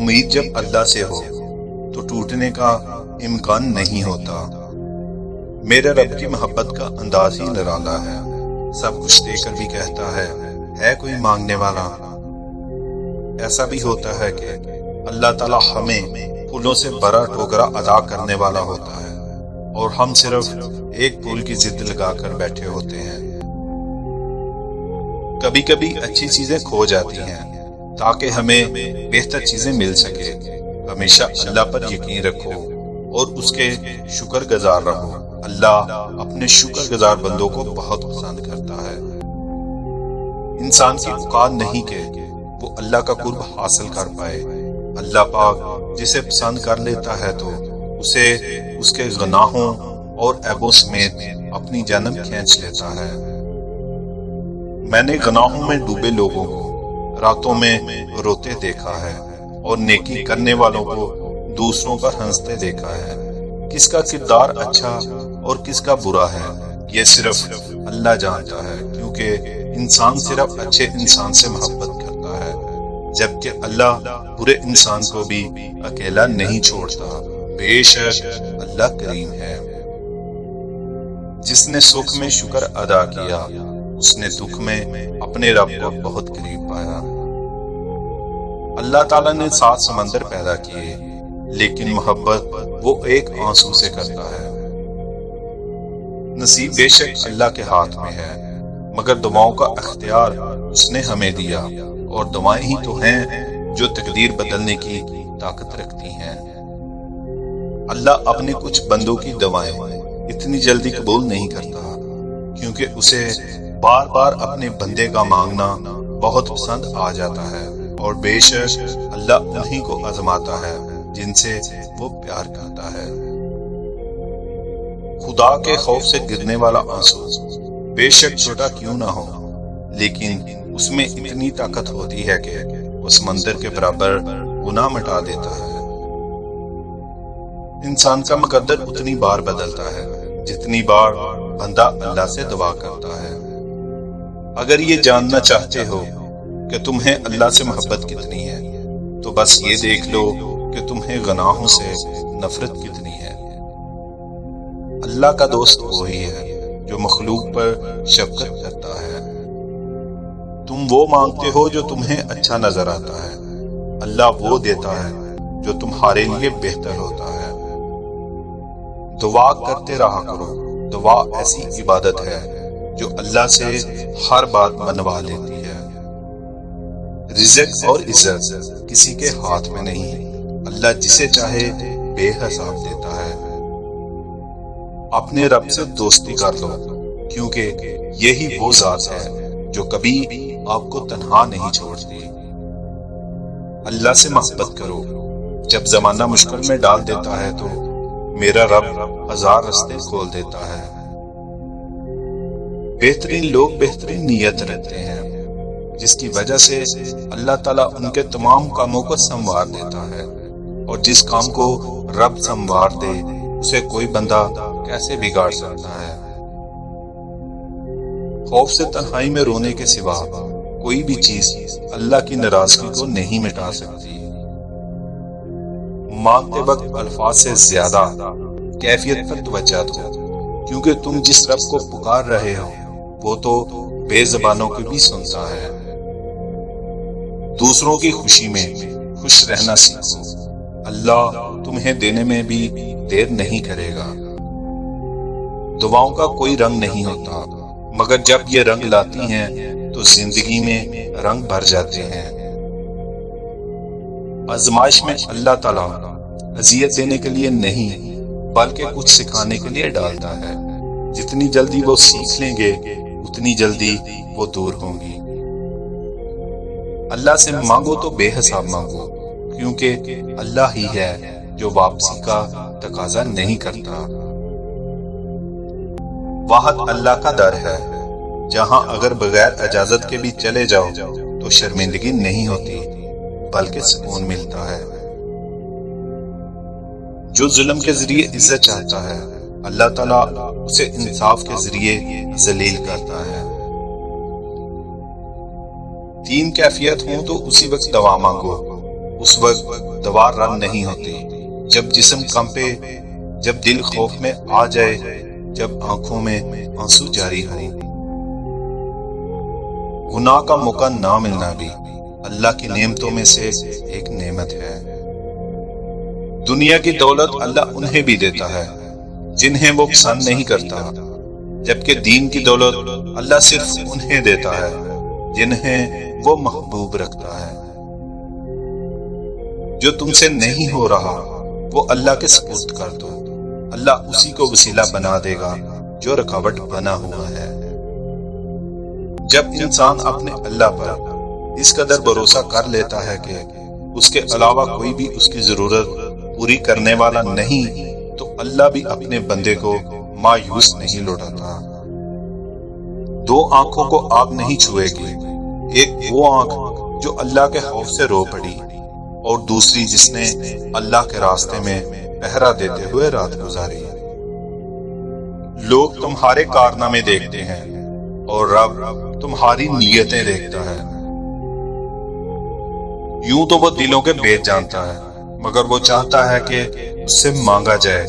امید جب اللہ سے ہو تو ٹوٹنے کا امکان نہیں ہوتا۔ میرے رب کی محبت کا انداز ہی نرالا ہے، سب کچھ دے کر بھی کہتا ہے کوئی مانگنے والا۔ ایسا بھی ہوتا ہے کہ اللہ تعالی ہمیں پھولوں سے بڑا ٹھوکرا ادا کرنے والا ہوتا ہے اور ہم صرف ایک پھول کی ضد لگا کر بیٹھے ہوتے ہیں۔ کبھی کبھی اچھی چیزیں کھو جاتی ہیں تاکہ ہمیں بہتر چیزیں مل سکے۔ ہمیشہ اللہ پر یقین رکھو اور اس کے شکر گزار رہو۔ اللہ اپنے شکر گزار بندوں کو بہت پسند کرتا ہے۔ انسان کی اوقات نہیں کہ وہ اللہ کا قرب حاصل کر پائے۔ اللہ پاک جسے پسند کر لیتا ہے تو اسے اس کے گناہوں اور عیبوں سمیت اپنی جانب کھینچ لیتا ہے۔ میں نے گناہوں میں ڈوبے لوگوں کو راتوں میں روتے دیکھا ہے اور نیکی کرنے والوں کو دوسروں پر ہنستے دیکھا ہے۔ کس کا کردار اچھا اور کس کا برا ہے یہ صرف اللہ جانتا ہے، کیونکہ انسان صرف اچھے انسان سے محبت کرتا ہے، جبکہ اللہ برے انسان کو بھی اکیلا نہیں چھوڑتا۔ بے شک اللہ کریم ہے۔ جس نے سکھ میں شکر ادا کیا اس نے دکھ میں اپنے رب کو بہت قریب پایا۔ اللہ تعالیٰ نے 7 سمندر پیدا کیے لیکن محبت وہ ایک آنسو سے کرتا ہے۔ نصیب بے شک اللہ کے ہاتھ میں ہے، مگر دعاؤں کا اختیار اس نے ہمیں دیا، اور دعائیں ہی تو ہیں جو تقدیر بدلنے کی طاقت رکھتی ہیں۔ اللہ اپنے کچھ بندوں کی دعائیں اتنی جلدی قبول نہیں کرتا، کیونکہ اسے بار بار اپنے بندے کا مانگنا بہت پسند آ جاتا ہے، اور بے شک اللہ انہی کو آزماتا ہے جن سے وہ پیار کرتا ہے۔ خدا کے خوف سے گرنے والا آنسو بے شک چھوٹا کیوں نہ ہو، لیکن اس میں اتنی طاقت ہوتی ہے کہ وہ سمندر کے برابر گناہ مٹا دیتا ہے۔ انسان کا مقدر اتنی بار بدلتا ہے جتنی بار بندہ اللہ سے دعا کرتا ہے۔ اگر یہ جاننا چاہتے ہو کہ تمہیں اللہ سے محبت کتنی ہے تو بس یہ دیکھ لو کہ تمہیں گناہوں سے نفرت کتنی ہے۔ اللہ کا دوست وہی ہے جو مخلوق پر شفقت کرتا ہے۔ تم وہ مانگتے ہو جو تمہیں اچھا نظر آتا ہے، اللہ وہ دیتا ہے جو تمہارے لیے بہتر ہوتا ہے۔ دعا کرتے رہا کرو، دعا ایسی عبادت ہے جو اللہ سے ہر بات منوا لیتی ہے۔ رزق اور عزت کسی کے ہاتھ میں نہیں، اللہ جسے چاہے بے حساب دیتا ہے۔ اپنے رب سے دوستی کر لو، کیونکہ یہی وہ ذات ہے جو کبھی آپ کو تنہا نہیں چھوڑتی۔ اللہ سے محبت کرو، جب زمانہ مشکل میں ڈال دیتا ہے تو میرا رب 1000 راستے کھول دیتا ہے۔ بہترین لوگ بہترین نیت رکھتے ہیں، جس کی وجہ سے اللہ تعالیٰ ان کے تمام کاموں کو سنوار دیتا ہے، اور جس کام کو رب سنوار دے اسے کوئی بندہ کیسے بگاڑ سکتا ہے۔ خوف سے تنہائی میں رونے کے سوا کوئی بھی چیز اللہ کی ناراضگی کو نہیں مٹا سکتی۔ مانگتے وقت الفاظ سے زیادہ کیفیت پر توجہ دو، کیونکہ تم جس رب کو پکار رہے ہو وہ تو بے زبانوں کو بھی سنتا ہے۔ دوسروں کی خوشی میں خوش رہنا سیکھو، اللہ تمہیں دینے میں بھی دیر نہیں کرے گا۔ دعاؤں کا کوئی رنگ نہیں ہوتا، مگر جب یہ رنگ لاتی ہیں تو زندگی میں رنگ بھر جاتے ہیں۔ آزمائش میں اللہ تعالیٰ اذیت دینے کے لیے نہیں بلکہ کچھ سکھانے کے لیے ڈالتا ہے۔ جتنی جلدی وہ سیکھ لیں گے اتنی جلدی وہ دور ہوں گی۔ اللہ سے مانگو تو بے حساب مانگو، کیونکہ اللہ ہی ہے جو واپسی کا تقاضا نہیں کرتا۔ واحد اللہ کا در ہے، جہاں اگر بغیر اجازت کے بھی چلے جاؤ تو شرمندگی نہیں ہوتی بلکہ سکون ملتا ہے۔ جو ظلم کے ذریعے عزت چاہتا ہے اللہ تعالیٰ اسے انصاف کے ذریعے ذلیل کرتا ہے۔ 3 کیفیت ہوں تو اسی وقت دعا مانگو، اس وقت دوا رن نہیں ہوتی، جب جسم کانپے، جب دل خوف میں آ جائے، جب آنکھوں میں آنسو جاری ہو۔ گناہ کا موقع نہ ملنا بھی اللہ کی نعمتوں میں سے ایک نعمت ہے۔ دنیا کی دولت اللہ انہیں بھی دیتا ہے جنہیں وہ پسند نہیں کرتا، جبکہ دین کی دولت اللہ صرف انہیں دیتا ہے جنہیں وہ محبوب رکھتا ہے۔ جو تم سے نہیں ہو رہا وہ اللہ کے سپرد کر دو، اللہ اسی کو وسیلہ بنا دے گا جو رکاوٹ بنا ہوا ہے۔ جب انسان اپنے اللہ پر اس قدر بھروسہ کر لیتا ہے کہ اس کے علاوہ کوئی بھی اس کی ضرورت پوری کرنے والا نہیں، تو اللہ بھی اپنے بندے کو مایوس نہیں لوٹاتا۔ دو آنکھوں کو آگ نہیں چھوئے گی، ایک وہ آنکھ جو اللہ کے خوف سے رو پڑی، اور دوسری جس نے اللہ کے راستے میں پہرا دیتے ہوئے رات گزاری۔ لوگ تمہارے کارنامے دیکھتے ہیں اور رب تمہاری نیتیں دیکھتا ہے۔ یوں تو وہ دلوں کے بھید جانتا ہے، مگر وہ چاہتا ہے کہ اس سے مانگا جائے۔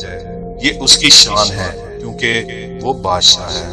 یہ اس کی شان ہے کیونکہ وہ بادشاہ ہے۔